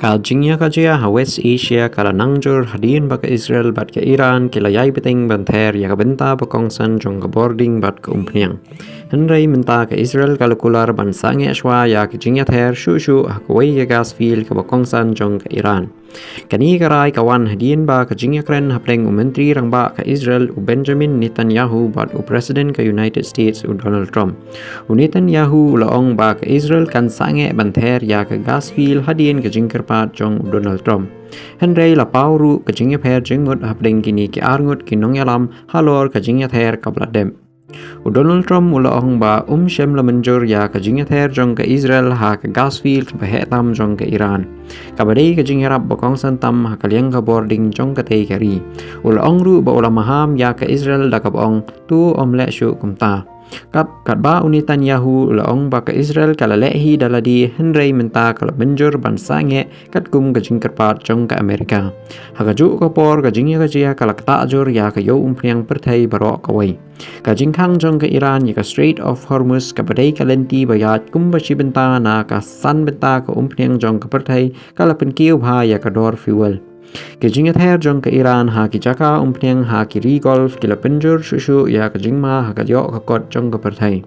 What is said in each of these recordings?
Kal Jingya kajia ha West Asia kala nangjur hadin baka Israel bat ke Iran kila yai beting banther ya benta bakongsan jong ka boarding bat ka umpniang. Henry minta ke Israel kala Kular ban Sangeh Shwa ya ke Iather shu ha kawai ya gas field ka bakongsan jong ka Iran. Kani karai kawan hadin ba ka Kren hapleng menteri rang ba ka Israel u Benjamin Netanyahu bat u President ka United States u Donald Trump. U Netanyahu laong ba ka Israel kan Sangeh banther ya ka gas field hadin ka Jingkerpat jong u Donald Trump. Henry la pauru ka Jingapher jingmut hapleng kini ki arngut kinong yalam halor ka Iather ka bladem. U Donald Trump ulaong ba shem la menjur ya ka Iather jong ka Israel ha ka gas field ka bahetam jong ka Iran. Kabadai ka Jingarap bakong santam ha kaliang ka boarding jong ka tay kari. Ulaong ru ba ulamaham ya ka Israel da kabong tu omlet syu kumta. Kap katba unitan Yahu ulaong ba ka Israel kalalehi daladi Henry minta kala menjur ban Sangeh kat kum ka Jingkerpat jong ka Amerika. Hakaju ka por ka Jingya ka jia kala ktajur ya ka yo umpriang pertai barok kawai. Ka Jingkhang jong ka Iran ya ka Strait of Hormuz ka badai kalenti bayat kum ba si benta na ka san benta ka umpriang jong ka pertai kala penkiu bha ya ka dor fuel. Ke Iather jong ka Iran ha ki jaka umpniang ha ki rigolf kila penjur shu ya ka jingma ha ka yok ka kot jong ka perthai.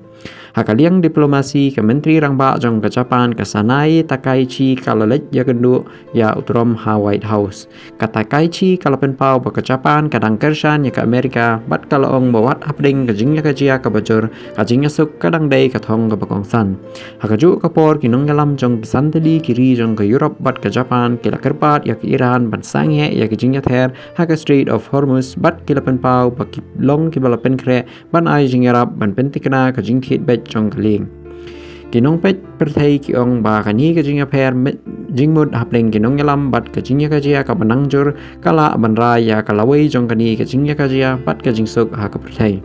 Ha kaliang diplomasi ka menteri rang ba jong ka Japan ka Sanai Takaichi kala lech ya gendu ya utrom ha White House. Ka Takaichi kala penpau ba ka Japan ka dang kersan ya ka Amerika bat kala ong bawat hapding ka jingya ka jia ka bajur ka jingya suk ka dang day ka thong ka bakongsan. Ha ka ju ka por kinong ngalam jong ki santali kiri jong ka Europe bat ka Japan kila kerpat ya ka Iran ban Sangeh ya ka Iather ha ka Strait of Hormuz bat kila penpau ba ki long ki bala penkre ban ai jingarap ban pentikna ka jingthit bet jong kaling. Kinong pet perthai ki ong ba kani ka Iather jingmud hapleng kinong yalam bat ka jingya ka jia ka banangjur kala banrai ya kalawai jong kani ka jingya ka jia bat ka jingsuk ha ka perthai.